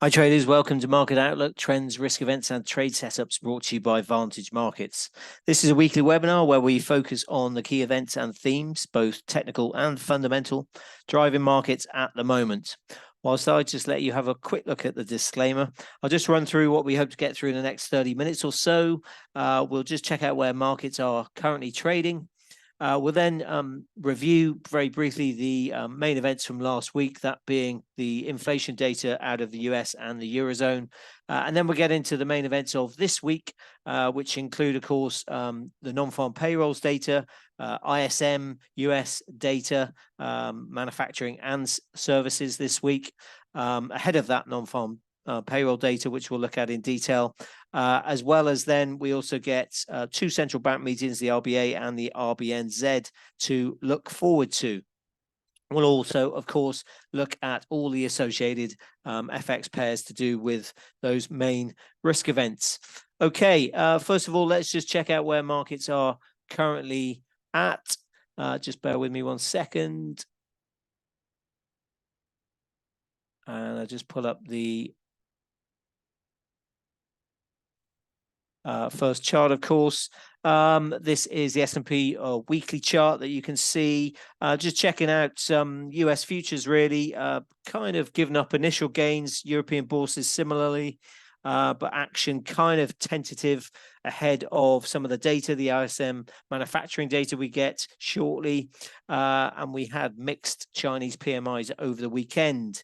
Hi traders, welcome to Market Outlook, Trends, Risk Events and Trade Setups brought to you by Vantage Markets. This is a weekly webinar where we focus on the key events and themes, both technical and fundamental, driving markets at the moment. Whilst I just let you have a quick look at the disclaimer, I'll just run through what we hope to get through in the next 30 minutes or so. We'll just check out where markets are currently trading. We'll then review very briefly the main events from last week, that being the inflation data out of the US and the Eurozone. And then we'll get into the main events of this week, which include, of course, the non-farm payrolls data, ISM, US data, manufacturing and services this week. Ahead of that non-farm payroll data, which we'll look at in detail, as well as then we also get two central bank meetings, the RBA and the RBNZ, to look forward to. We'll also, of course, look at all the associated FX pairs to do with those main risk events. Okay, first of all, let's just check out where markets are currently at. Just bear with me 1 second. And I'll just pull up the first chart, of course. This is the S&P weekly chart that you can see. Just checking out some US futures, really, kind of giving up initial gains. European bourses similarly, but action kind of tentative ahead of some of the data, the ISM manufacturing data we get shortly. And we had mixed Chinese PMIs over the weekend.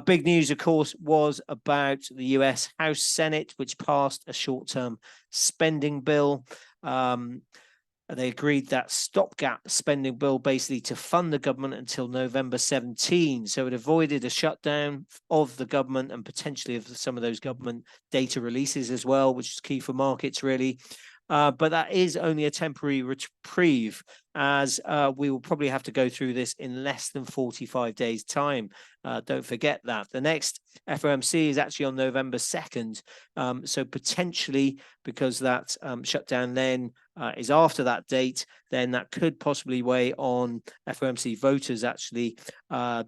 Big news, of course, was about the US House Senate, which passed a short-term spending bill. They agreed that stopgap spending bill basically to fund the government until November 17. So it avoided a shutdown of the government and potentially of some of those government data releases as well, which is key for markets, really. But that is only a temporary reprieve, as we will probably have to go through this in less than 45 days' time. Don't forget that. The next FOMC is actually on November 2nd. So potentially, because that shutdown then is after that date, then that could possibly weigh on FOMC voters actually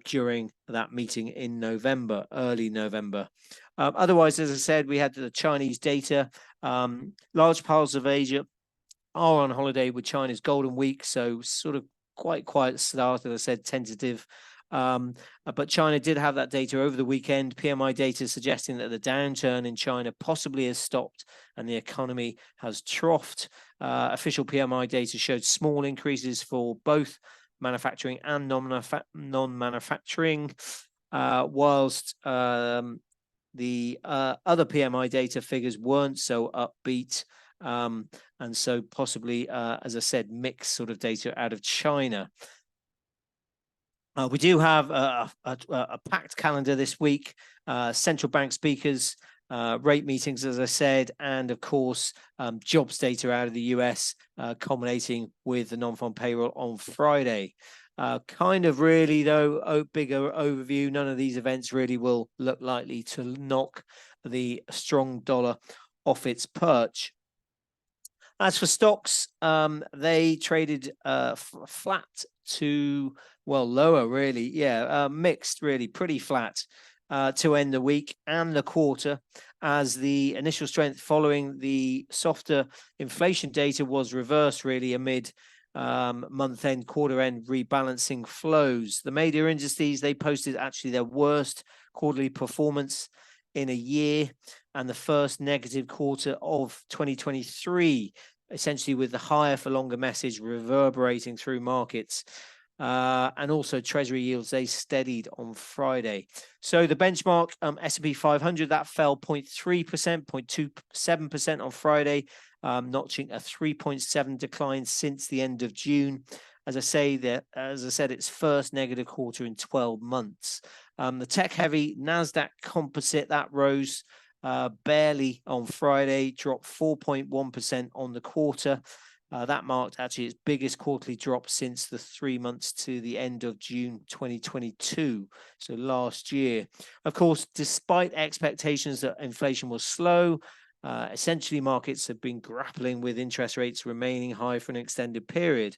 during that meeting in November, early November. Otherwise, as I said, we had the Chinese data. Large parts of Asia are on holiday with China's Golden Week, so sort of quite quiet start, as I said, tentative. But China did have that data over the weekend. PMI data suggesting that the downturn in China possibly has stopped and the economy has troughed. Official PMI data showed small increases for both manufacturing and non-manufacturing, whilst the other PMI data figures weren't so upbeat. And so possibly, as I said, mixed sort of data out of China. We do have a packed calendar this week, central bank speakers, rate meetings, as I said, and of course, jobs data out of the US, culminating with the non-farm payroll on Friday. Kind of really, though, bigger overview, none of these events really will look likely to knock the strong dollar off its perch. As for stocks, they traded flat to, well, lower, really. Yeah, mixed, really, pretty flat to end the week and the quarter, as the initial strength following the softer inflation data was reversed, really, amid month-end, quarter-end rebalancing flows. The major indices, they posted actually their worst quarterly performance in a year and the first negative quarter of 2023, essentially with the higher for longer message reverberating through markets. And also Treasury yields, they steadied on Friday. So the benchmark S&P 500, that fell 0.3%, 0.27% on Friday, notching a 3.7 decline since the end of June. As I said, its first negative quarter in 12 months. The tech-heavy Nasdaq Composite, that rose barely on Friday, dropped 4.1% on the quarter. That marked actually its biggest quarterly drop since the 3 months to the end of June 2022, so last year. Of course, despite expectations that inflation was slow, essentially markets have been grappling with interest rates remaining high for an extended period.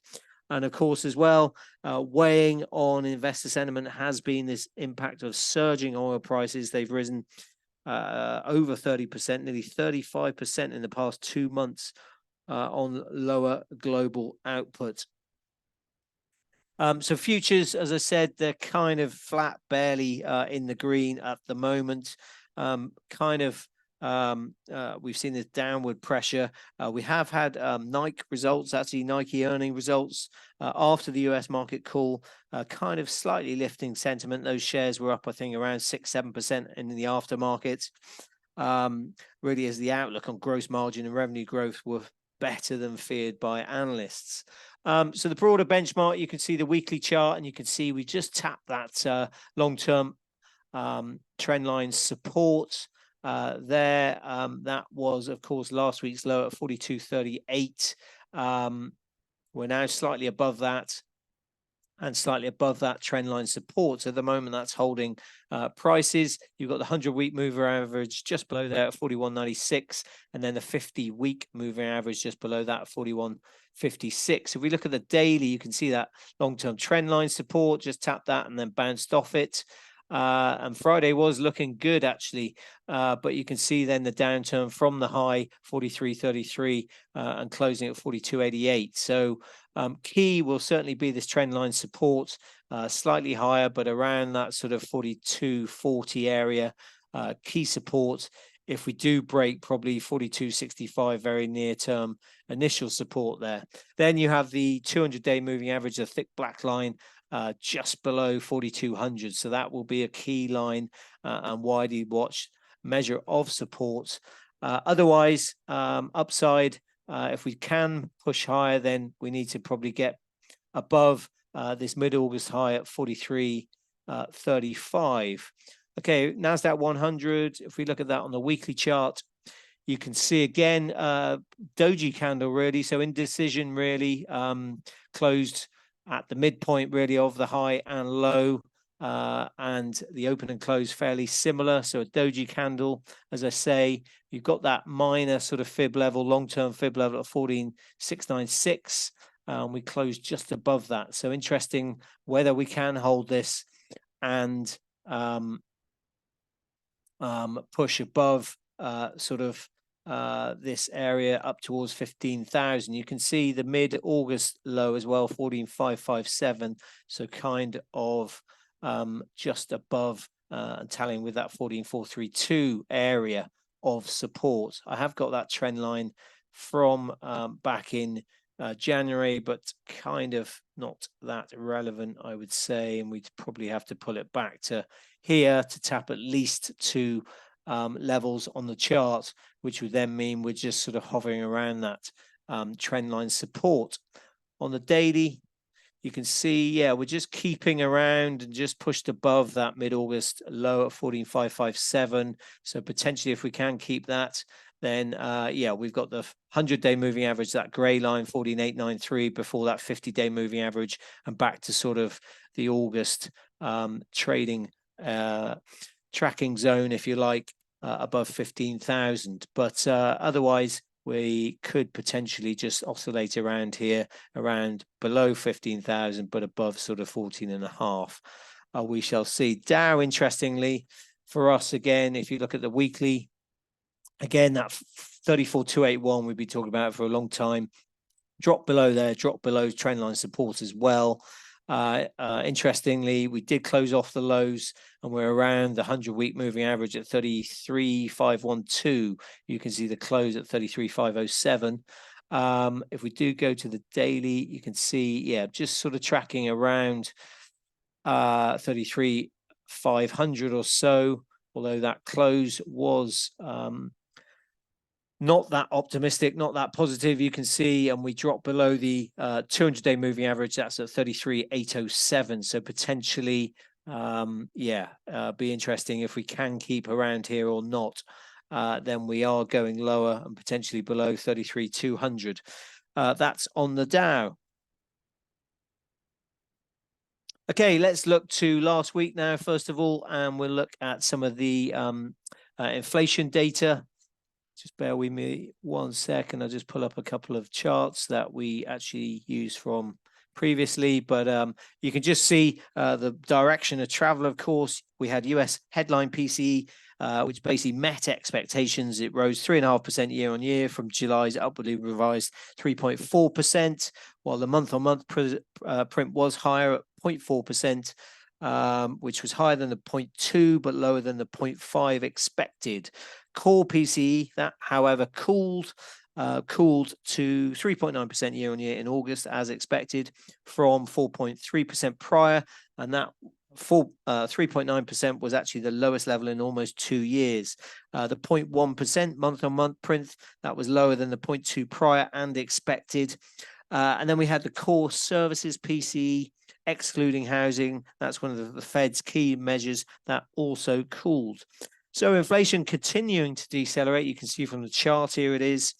And of course, as well, weighing on investor sentiment has been this impact of surging oil prices. They've risen over 30%, nearly 35% in the past 2 months on lower global output. So futures, as I said, they're kind of flat, barely in the green at the moment. We've seen this downward pressure. We have had Nike results, actually Nike earning results after the US market call, kind of slightly lifting sentiment. Those shares were up, I think, around 6-7% in the aftermarket. Really, as the outlook on gross margin and revenue growth were better than feared by analysts. So the broader benchmark, you can see the weekly chart, and you can see we just tapped that long-term trend line support there. That was, of course, last week's low at 42.38. We're now slightly above that and slightly above that trend line support. So at the moment, that's holding prices. You've got the 100-week moving average just below there at 41.96, and then the 50-week moving average just below that at 41.56. If we look at the daily, you can see that long-term trend line support, just tapped that and then bounced off it. And Friday was looking good, actually, but you can see then the downturn from the high 43.33 and closing at 42.88. So key will certainly be this trend line support, slightly higher, but around that sort of 42.40 area. Key support. If we do break, probably 42.65, very near term initial support there. Then you have the 200-day moving average, a thick black line, just below 4,200. So that will be a key line and widely watched measure of support. Otherwise, upside, if we can push higher, then we need to probably get above this mid-August high at 43.35. Okay, NASDAQ 100, if we look at that on the weekly chart, you can see again, doji candle really, so indecision really, closed at the midpoint really of the high and low, and the open and close fairly similar. So a doji candle, as I say, you've got that minor sort of fib level, long-term fib level at 14,696. We closed just above that. So interesting whether we can hold this and push above this area up towards 15,000. You can see the mid-August low as well, 14,557. So kind of just above and tallying with that 14,432 area of support. I have got that trend line from back in January, but kind of not that relevant, I would say, and we'd probably have to pull it back to here to tap at least two levels on the chart, which would then mean we're just sort of hovering around that trend line support. On the daily, you can see, yeah, we're just keeping around and just pushed above that mid-August low at 14,557. So potentially, if we can keep that, then yeah, we've got the 100-day moving average, that gray line, 14,893, before that 50-day moving average, and back to sort of the August trading tracking zone, if you like, above 15,000. But otherwise, we could potentially just oscillate around here, around below 15,000, but above sort of 14.5. We shall see. Dow, interestingly, for us, again, if you look at the weekly, again, that 34,281 we've been talking about for a long time, drop below there, drop below trend line support as well. Interestingly, we did close off the lows and we're around the 100-week moving average at 33,512. You can see the close at 33,507. If we do go to the daily, you can see, yeah, just sort of tracking around 33,500 or so, although that close was not that optimistic, not that positive, you can see, and we dropped below the 200-day moving average. That's at 33,807. So potentially, yeah, be interesting if we can keep around here or not. Then we are going lower and potentially below 33,200. That's on the Dow. Okay, let's look to last week now, first of all, and we'll look at some of the inflation data. Just bear with me 1 second. I'll just pull up a couple of charts that we actually use from previously, but you can just see the direction of travel. Of course, we had US headline PCE, which basically met expectations. It rose 3.5% year on year from July's upwardly revised 3.4%, while the month-on-month print was higher at 0.4%, which was higher than the 0.2 but lower than the 0.5 expected. Core PCE, that however cooled to 3.9% year on year in August, as expected, from 4.3% prior, and that 3.9% was actually the lowest level in almost 2 years. The 0.1% month-on-month print, that was lower than the 0.2 prior and expected. And then we had the core services PCE, excluding housing. That's one of the Fed's key measures that also cooled. So inflation continuing to decelerate. You can see from the chart here it is,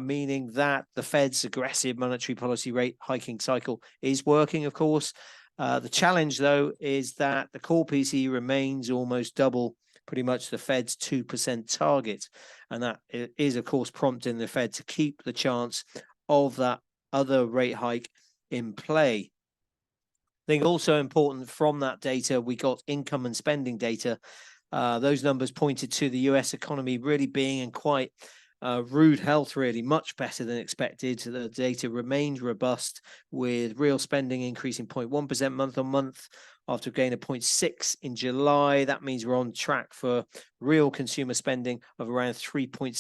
meaning that the Fed's aggressive monetary policy rate hiking cycle is working, of course. The challenge, though, is that the core PCE remains almost double pretty much the Fed's 2% target. And that is, of course, prompting the Fed to keep the chance of that other rate hike in play. I think also important from that data, we got income and spending data. Those numbers pointed to the US economy really being in quite rude health, really much better than expected. The data remained robust, with real spending increasing 0.1% month on month after a gain of 0.6 in July. That means we're on track for real consumer spending of around 3.7%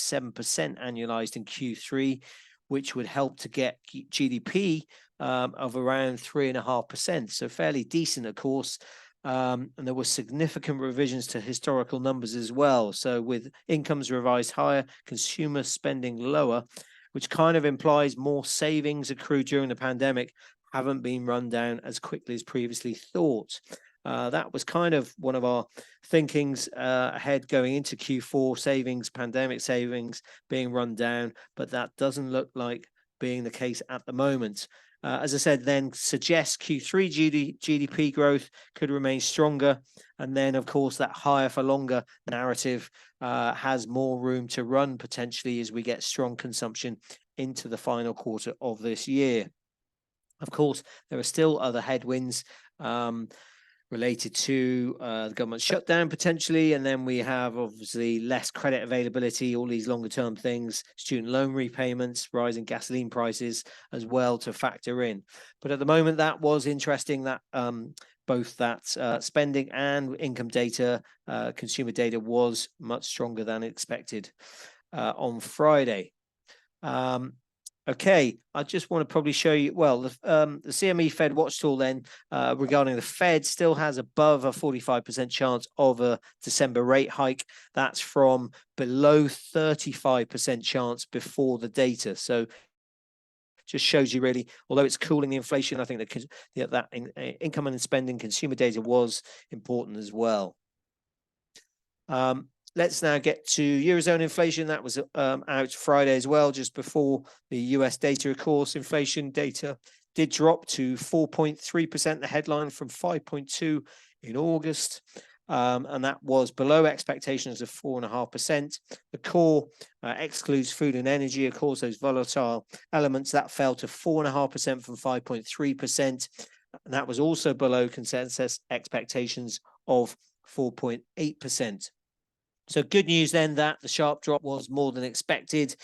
annualized in Q3, which would help to get GDP of around 3.5%. So fairly decent, of course. And there were significant revisions to historical numbers as well. So with incomes revised higher, consumer spending lower, which kind of implies more savings accrued during the pandemic haven't been run down as quickly as previously thought. That was kind of one of our thinkings ahead going into Q4, savings, pandemic savings being run down, but that doesn't look like being the case at the moment. As I said, then suggests Q3 GDP growth could remain stronger. And then, of course, that higher for longer narrative has more room to run potentially as we get strong consumption into the final quarter of this year. Of course, there are still other headwinds related to the government shutdown potentially, and then we have obviously less credit availability, all these longer term things, student loan repayments, rising gasoline prices as well to factor in. But at the moment, that was interesting that both that spending and income data, consumer data was much stronger than expected on Friday. Okay, I just want to probably show you, well, the CME Fed Watch Tool then regarding the Fed still has above a 45% chance of a December rate hike. That's from below 35% chance before the data. So just shows you really, although it's cooling the inflation, I think that income and spending consumer data was important as well. Let's now get to Eurozone inflation. That was out Friday as well, just before the US data. Of course, inflation data did drop to 4.3%, the headline, from 5.2 in August. And that was below expectations of 4.5%. The core excludes food and energy, of course, those volatile elements. That fell to 4.5% from 5.3%. And that was also below consensus expectations of 4.8%. So good news then that the sharp drop was more than expected.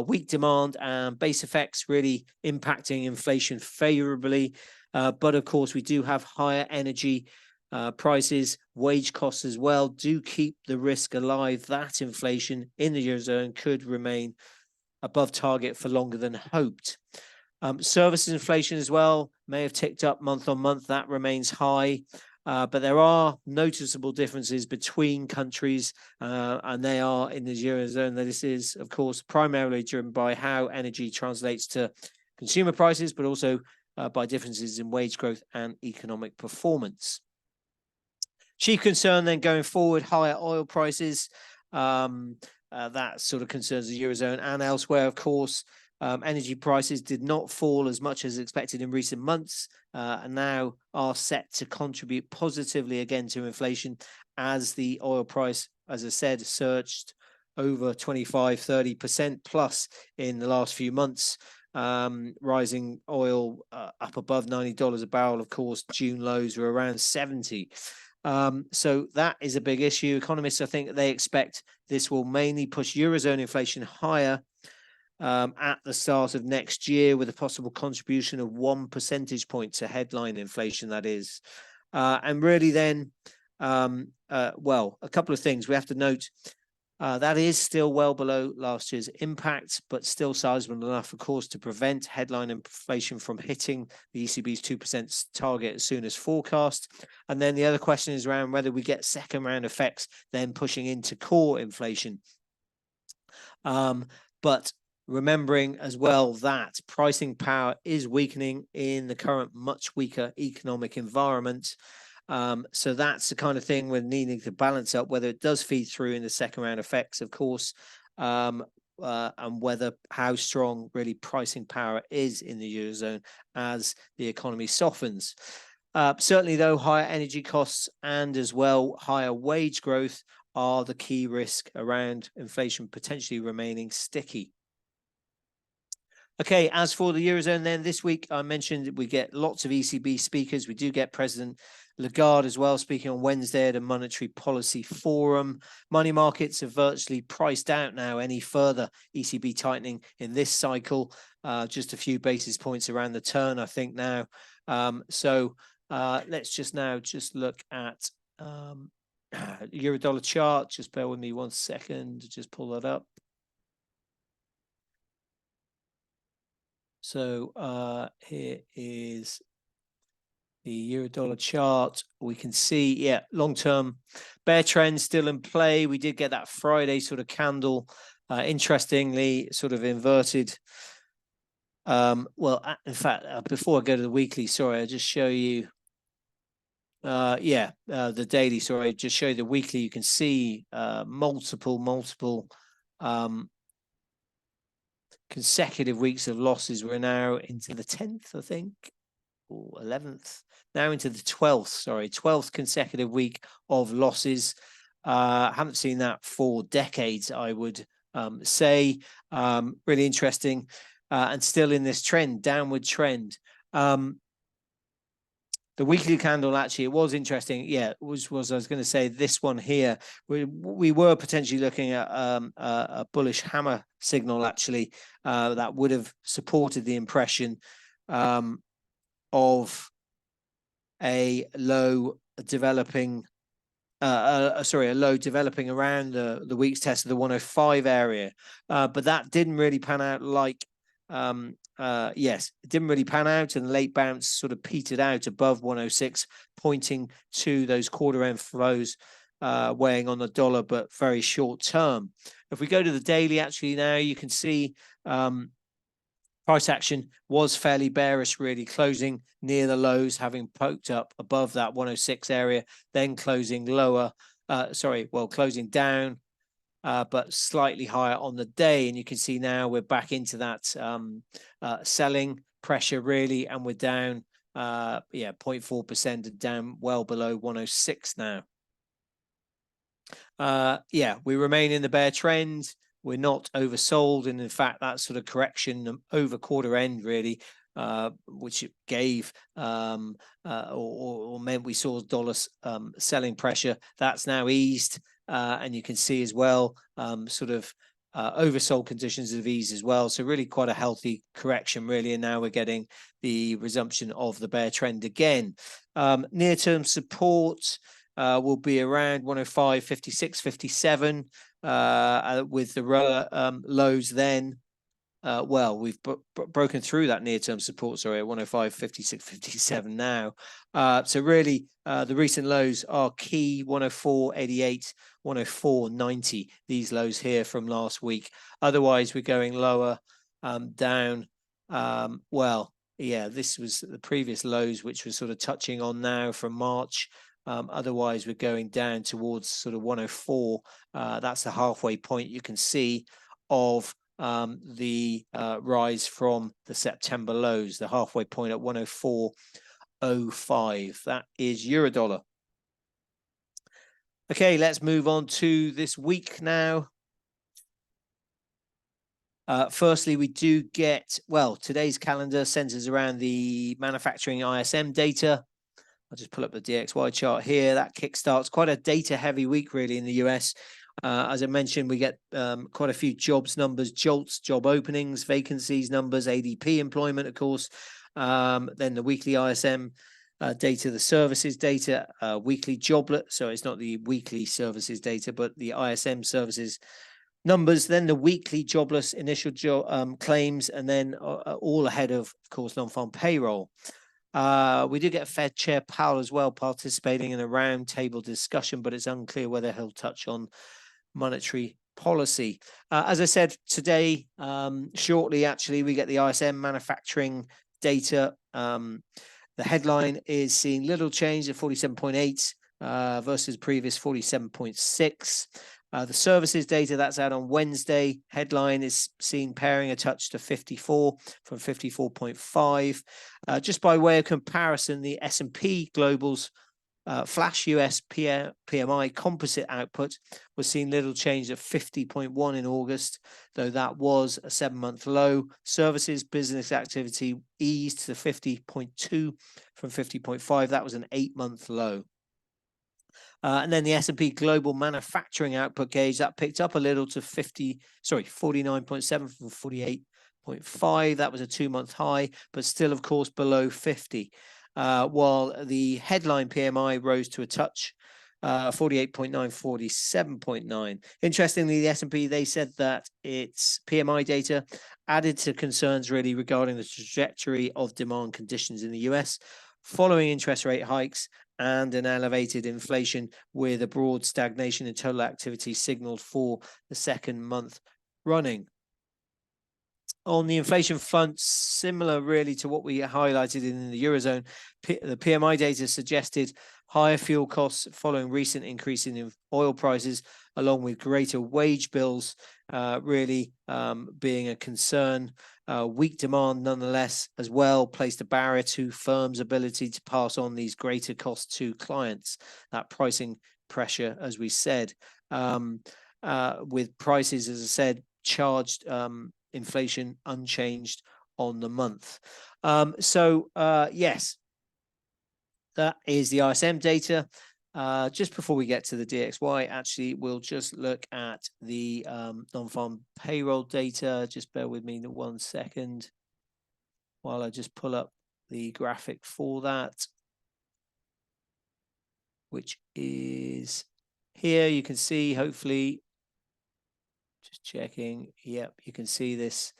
Weak demand and base effects really impacting inflation favorably. But of course, we do have higher energy prices, wage costs as well, do keep the risk alive that inflation in the Eurozone could remain above target for longer than hoped. Services inflation as well may have ticked up month on month. That remains high. But there are noticeable differences between countries, and they are in the Eurozone. This is, of course, primarily driven by how energy translates to consumer prices, but also by differences in wage growth and economic performance. Chief concern then going forward, higher oil prices. That sort of concerns the Eurozone and elsewhere, of course. Energy prices did not fall as much as expected in recent months, and now are set to contribute positively again to inflation as the oil price, as I said, surged over 25-30% plus in the last few months. rising oil up above $90 a barrel. Of course, June lows were around 70. So that is a big issue. Economists, I think, they expect this will mainly push Eurozone inflation higher at the start of next year, with a possible contribution of 1 percentage point to headline inflation, that is. And really then, well, a couple of things we have to note. That is still well below last year's impact, but still sizable enough, of course, to prevent headline inflation from hitting the ECB's 2% target as soon as forecast. And then the other question is around whether we get second round effects then pushing into core inflation. But remembering as well that pricing power is weakening in the current much weaker economic environment. So that's the kind of thing we're needing to balance up, whether it does feed through in the second round effects, of course, and whether how strong really pricing power is in the Eurozone as the economy softens. Certainly, though, higher energy costs and as well higher wage growth are the key risk around inflation potentially remaining sticky. Okay, as for the Eurozone then, this week I mentioned we get lots of ECB speakers. We do get President Lagarde as well speaking on Wednesday at a monetary policy forum. Money markets have virtually priced out now any further ECB tightening in this cycle. Just a few basis points around the turn, I think now. So let's just look at Euro-dollar chart. Just bear with me 1 second to just pull that up. So here is the Euro-dollar chart. We can see, yeah, long-term bear trend still in play. We did get that Friday sort of candle, interestingly, sort of inverted. Well, in fact, before I go to the weekly, sorry, I'll just show you. The daily, sorry, just show you the weekly. You can see multiple consecutive weeks of losses. We're now into the 10th, I think, or 11th, now into the 12th consecutive week of losses. Haven't seen that for decades, I would say. Really interesting, and still in this trend, downward trend. The weekly candle, actually, it was interesting. Yeah, was I was going to say this one here. We were potentially looking at a bullish hammer signal, actually, that would have supported the impression of a low developing, a low developing around the week's test of the 105 area. But that didn't really pan out like. Yes, it didn't really pan out, and the late bounce sort of petered out above 106, pointing to those quarter end flows weighing on the dollar, but very short term. If we go to the daily, actually, now you can see price action was fairly bearish, really, closing near the lows, having poked up above that 106 area, then closing lower. Closing down. But slightly higher on the day. And you can see now we're back into that selling pressure, really, and we're down 0.4%, down well below 106 now. We remain in the bear trend. We're not oversold, and in fact, that sort of correction over quarter end, really, which it gave or meant we saw dollars selling pressure, that's now eased. And you can see as well, oversold conditions have eased as well. So really quite a healthy correction, really. And now we're getting the resumption of the bear trend again. Near-term support will be around 105, 56, 57 with the lows then. We've broken through that near-term support, sorry, at 105, 56, 57 now. So really, the recent lows are key: 104, 88, 104, 90, these lows here from last week. Otherwise, we're going lower, down. This was the previous lows, which we're sort of touching on now from March. Otherwise, we're going down towards sort of 104. That's the halfway point you can see of the rise from the September lows, the halfway point at 104.05. That is Eurodollar. Okay, let's move on to this week now. Firstly, we do get, well, today's calendar centers around the manufacturing ISM data. I'll just pull up the DXY chart here. That kickstarts quite a data-heavy week, really, in the US. As I mentioned, we get quite a few jobs numbers, JOLTS, job openings, vacancies numbers, ADP employment, of course. Then the weekly ISM data, the services data, weekly joblet. So it's not the weekly services data, but the ISM services numbers, then the weekly jobless initial claims, and then all ahead of course, non-farm payroll. We do get Fed Chair Powell as well participating in a roundtable discussion, but it's unclear whether he'll touch on monetary policy. As I said today, shortly, actually, we get the ISM manufacturing data. The headline is seeing little change at 47.8 versus previous 47.6. The services data that's out on Wednesday, headline is seeing pairing a touch to 54 from 54.5. Just by way of comparison, the S&P Global's flash US PMI composite output was seeing little change at 50.1 in August, though that was a 7-month low. Services business activity eased to 50.2 from 50.5. That was an 8-month low. And then the S&P Global Manufacturing Output Gauge, that picked up a little to 49.7 from 48.5. That was a 2-month high, but still, of course, below 50. While the headline PMI rose to a touch, 48.9, 47.9. Interestingly, the S&P, they said that its PMI data added to concerns really regarding the trajectory of demand conditions in the US following interest rate hikes and an elevated inflation, with a broad stagnation in total activity signaled for the 2nd month running. On the inflation front, similar really to what we highlighted in the Eurozone, the PMI data suggested higher fuel costs following recent increase in oil prices, along with greater wage bills really being a concern. Weak demand, nonetheless, as well, placed a barrier to firms' ability to pass on these greater costs to clients. That pricing pressure, as we said, with prices, as I said, charged inflation unchanged on the month. Yes, that is the ISM data. Just before we get to the DXY, actually, we'll just look at the non-farm payroll data. Just bear with me 1 second while I just pull up the graphic for that, which is here. You can see, hopefully, just checking. Yep, you can see this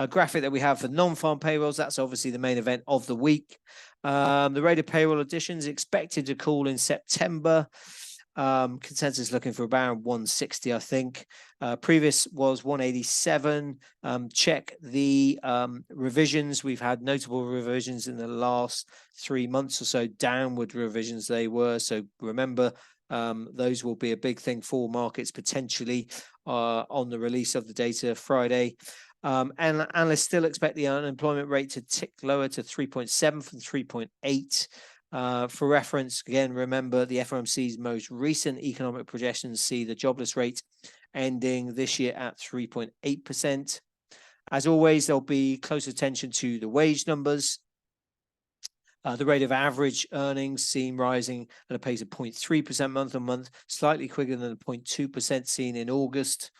graphic that we have for non-farm payrolls. That's obviously the main event of the week. The rate of payroll additions expected to cool in September. Consensus looking for around 160, I think. Previous was 187. Check the revisions. We've had notable revisions in the last 3 months or so, downward revisions they were. So remember, those will be a big thing for markets potentially on the release of the data Friday. And analysts still expect the unemployment rate to tick lower to 3.7 from 3.8. For reference, again, remember the FOMC's most recent economic projections see the jobless rate ending this year at 3.8%. As always, there'll be close attention to the wage numbers. The rate of average earnings seen rising at a pace of 0.3% month on month, slightly quicker than the 0.2% seen in August.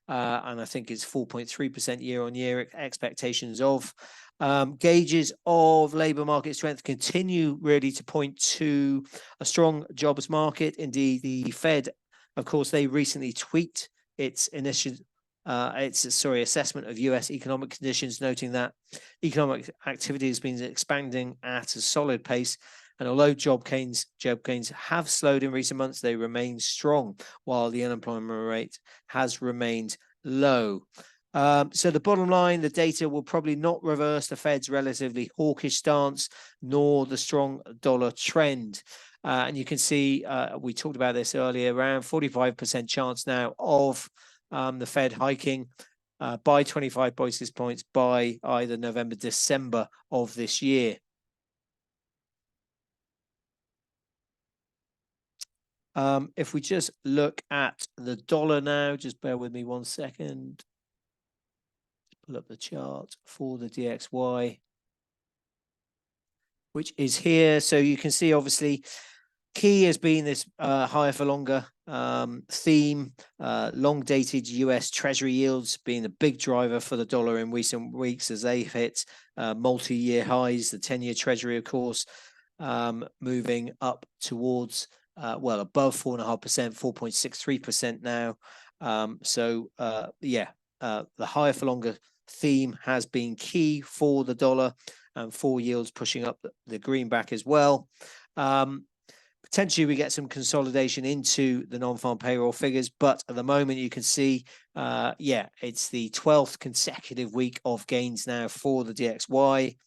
And I think it's 4.3% year on year expectations of. Gauges of labour market strength continue really to point to a strong jobs market. Indeed, the Fed, of course, they recently tweaked its assessment of US economic conditions, noting that economic activity has been expanding at a solid pace. And although job gains have slowed in recent months, they remain strong, while the unemployment rate has remained low. So the bottom line, the data will probably not reverse the Fed's relatively hawkish stance, nor the strong dollar trend. And you can see, we talked about this earlier, around 45% chance now of the Fed hiking by 25 basis points by either November, December of this year. If we just look at the dollar now, just bear with me 1 second. pull up the chart for the DXY, which is here. So you can see, obviously, key has been this higher for longer theme, long dated US Treasury yields being the big driver for the dollar in recent weeks as they've hit multi-year highs. The 10-year Treasury, of course, moving up towards, well, above 4.5%, 4.63% now. The higher for longer theme has been key for the dollar, and 4 yields pushing up the greenback as well. Potentially we get some consolidation into the non-farm payroll figures, but at the moment you can see, it's the 12th consecutive week of gains now for the DXY.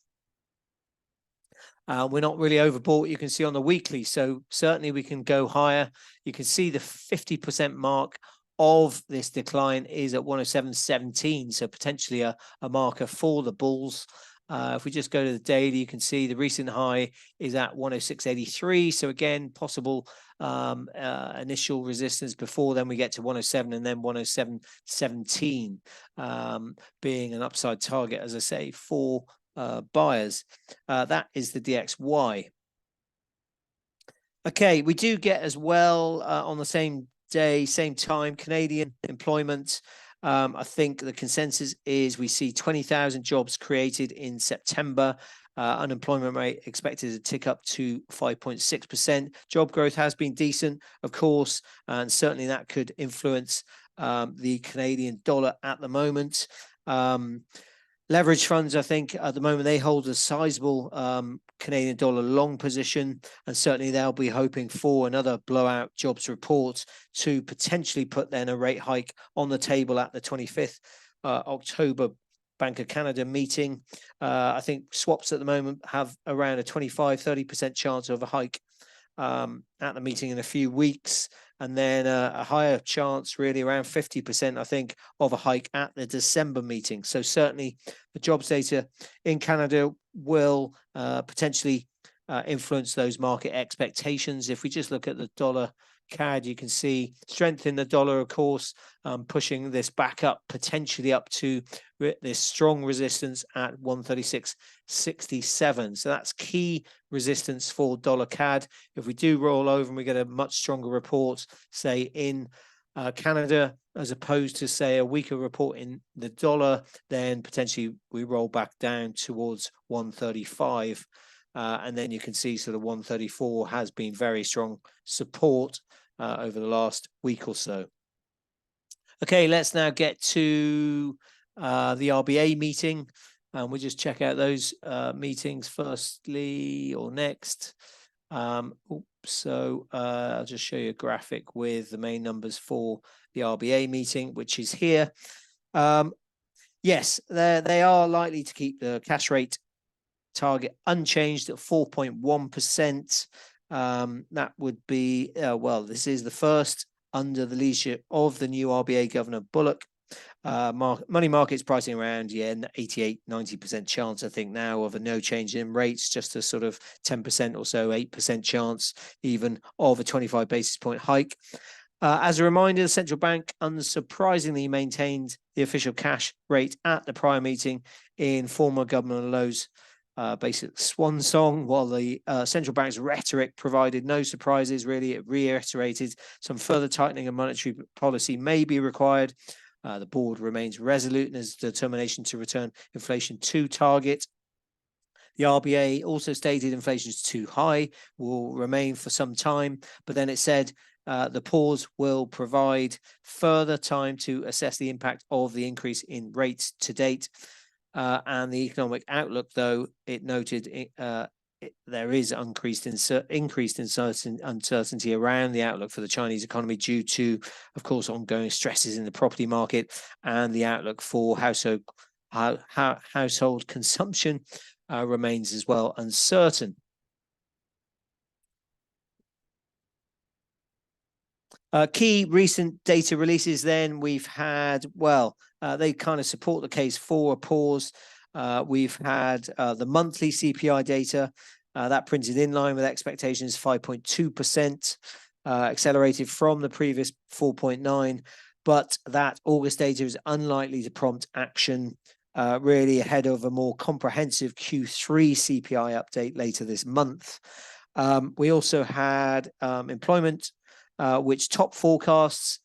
We're not really overbought, you can see on the weekly, so certainly we can go higher. You can see the 50% mark of this decline is at 107.17, so potentially a marker for the bulls. If we just go to the daily, you can see the recent high is at 106.83. So again, possible initial resistance before then we get to 107 and then 107.17 being an upside target, as I say, for buyers. That is the DXY. Okay, we do get as well on the same day, same time, Canadian employment. I think the consensus is we see 20,000 jobs created in September. Unemployment rate expected to tick up to 5.6%. Job growth has been decent, of course, and certainly that could influence the Canadian dollar at the moment. Leverage funds, I think, at the moment, they hold a sizable Canadian dollar long position, and certainly they'll be hoping for another blowout jobs report to potentially put then a rate hike on the table at the 25th October Bank of Canada meeting. I think swaps at the moment have around a 25-30% chance of a hike at the meeting in a few weeks, and then a higher chance, really around 50%, I think, of a hike at the December meeting. So certainly the jobs data in Canada will potentially influence those market expectations. If we just look at the dollar CAD, you can see strength in the dollar, of course, pushing this back up, potentially up to this strong resistance at 136.67. So that's key resistance for dollar CAD. If we do roll over and we get a much stronger report, say in Canada, as opposed to, say, a weaker report in the dollar, then potentially we roll back down towards 135. And then you can see sort of 134 has been very strong support over the last week or so. Okay, let's now get to the RBA meeting. We'll just check out those meetings firstly or next. I'll just show you a graphic with the main numbers for the RBA meeting, which is here. Yes, they are likely to keep the cash rate target unchanged at 4.1%. That would be, this is the first under the leadership of the new RBA Governor Bullock. Money markets pricing around 88-90% chance, I think, now of a no change in rates, just a sort of 10% or so, 8% chance even of a 25 basis point hike. As a reminder, the central bank unsurprisingly maintained the official cash rate at the prior meeting in former Governor Lowe's basic swan song, while the central bank's rhetoric provided no surprises. Really, it reiterated some further tightening of monetary policy may be required. The board remains resolute in its determination to return inflation to target. The RBA also stated inflation is too high, will remain for some time, but then it said the pause will provide further time to assess the impact of the increase in rates to date. And the economic outlook, though, it noted there is increased uncertainty around the outlook for the Chinese economy due to, of course, ongoing stresses in the property market, and the outlook for household consumption remains as well uncertain. Key recent data releases then we've had, they kind of support the case for a pause. We've had the monthly CPI data that printed in line with expectations, 5.2%, accelerated from the previous 4.9%, but that August data is unlikely to prompt action really ahead of a more comprehensive Q3 CPI update later this month. We also had employment, which top forecasts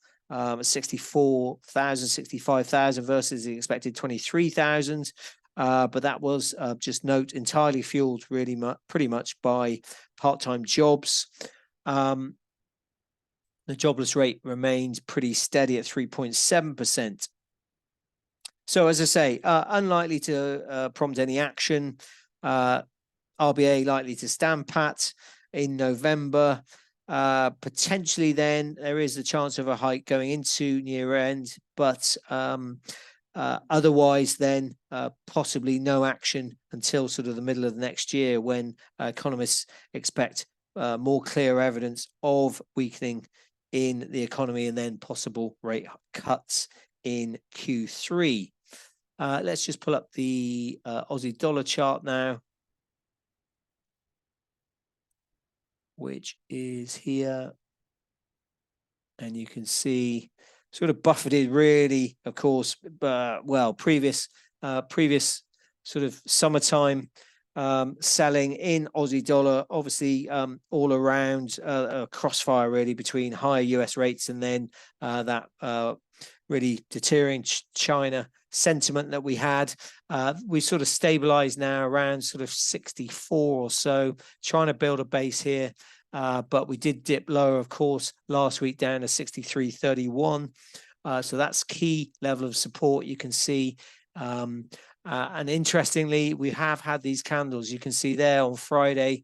64,000, 65,000 versus the expected 23,000. But that was, just note, entirely fueled really pretty much by part-time jobs. The jobless rate remains pretty steady at 3.7%. So as I say, unlikely to prompt any action. RBA likely to stand pat in November. Potentially then there is a chance of a hike going into year end, but otherwise then possibly no action until sort of the middle of the next year, when economists expect more clear evidence of weakening in the economy and then possible rate cuts in Q3. Let's just pull up the Aussie dollar chart now, which is here. And you can see sort of buffeted really, of course, well, previous sort of summertime selling in Aussie dollar, obviously all around a crossfire really between higher US rates and then that really deterring China sentiment that we had. We sort of stabilized now around sort of 64 or so, trying to build a base here. But we did dip lower, of course, last week down to 63.31. So that's key level of support you can see. And interestingly, we have had these candles. You can see there on Friday.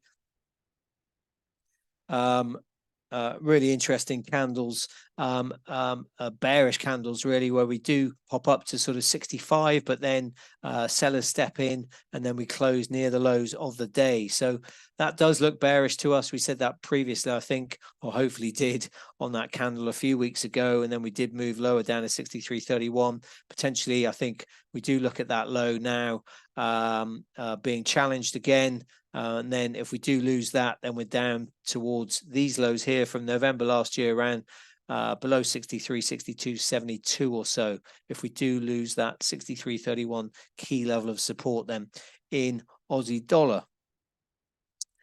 Really interesting candles, bearish candles really, where we do pop up to sort of 65, but then sellers step in and then we close near the lows of the day. So that does look bearish to us. We said that previously, I think, or hopefully did, on that candle a few weeks ago, and then we did move lower down to 63.31. Potentially, I think we do look at that low now being challenged again. And then if we do lose that, then we're down towards these lows here from November last year, around below 63, 62, 72 or so. If we do lose that 63.31 key level of support then in Aussie dollar.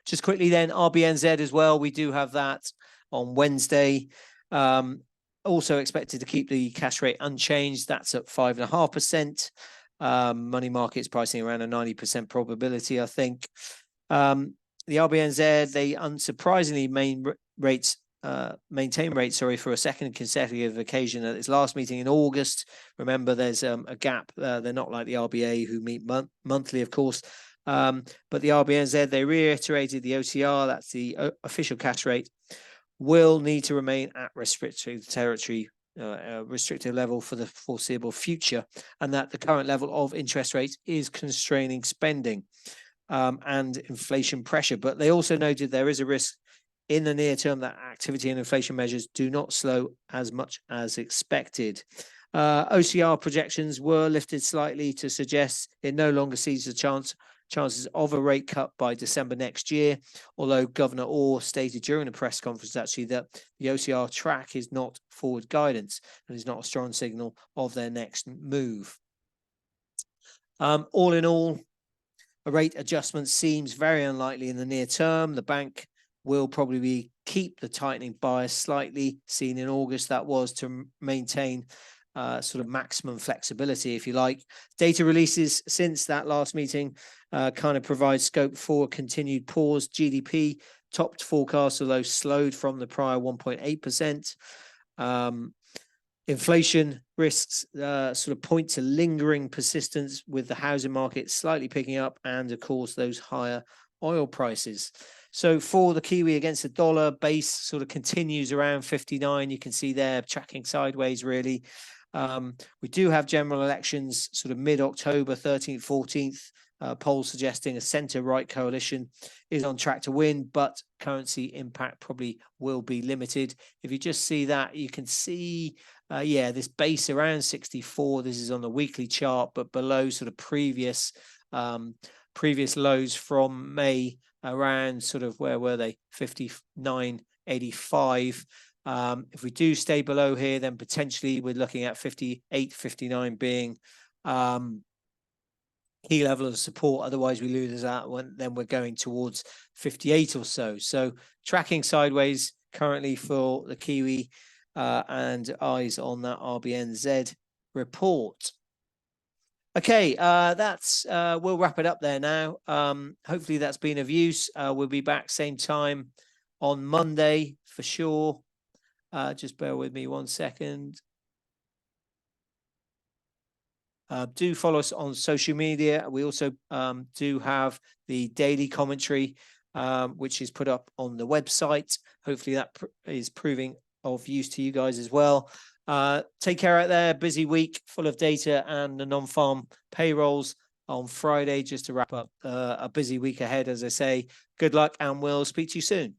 Just quickly then, RBNZ as well. We do have that on Wednesday. Also expected to keep the cash rate unchanged. That's at 5.5%. Money markets pricing around a 90% probability, I think. The RBNZ, they unsurprisingly maintain rates, for a second consecutive occasion at its last meeting in August. Remember, there's a gap. They're not like the RBA, who meet monthly, of course. But the RBNZ, they reiterated the OCR, that's the official cash rate, will need to remain at restricted territory, restrictive level for the foreseeable future, and that the current level of interest rates is constraining spending and inflation pressure. But they also noted there is a risk in the near term that activity and inflation measures do not slow as much as expected. OCR projections were lifted slightly to suggest it no longer sees the chances of a rate cut by December next year, although Governor Orr stated during a press conference actually that the OCR track is not forward guidance and is not a strong signal of their next move. All in all, a rate adjustment seems very unlikely in the near term. The bank will probably keep the tightening bias slightly seen in August. That was to maintain sort of maximum flexibility, if you like. Data releases since that last meeting kind of provide scope for continued pause. GDP topped forecasts, although slowed from the prior 1.8%. Inflation risks sort of point to lingering persistence, with the housing market slightly picking up and, of course, those higher oil prices. So for the Kiwi against the dollar, base sort of continues around 59. You can see there tracking sideways, really. We do have general elections sort of mid-October, 13th, 14th. Polls suggesting a centre-right coalition is on track to win, but currency impact probably will be limited. If you just see that, you can see, this base around 64. This is on the weekly chart, but below sort of previous lows from May, around sort of, where were they? 59.85. If we do stay below here, then potentially we're looking at 58, 59 being key level of support. Otherwise, we lose that then we're going towards 58 or so. So tracking sideways currently for the Kiwi, and eyes on that RBNZ report. Okay, we'll wrap it up there now. Hopefully that's been of use. We'll be back same time on Monday for sure. Just bear with me 1 second. Do follow us on social media. We also do have the daily commentary, which is put up on the website. Hopefully that is proving of use to you guys as well. Take care out there. Busy week full of data and the non-farm payrolls on Friday, just to wrap up a busy week ahead. As I say, good luck, and we'll speak to you soon.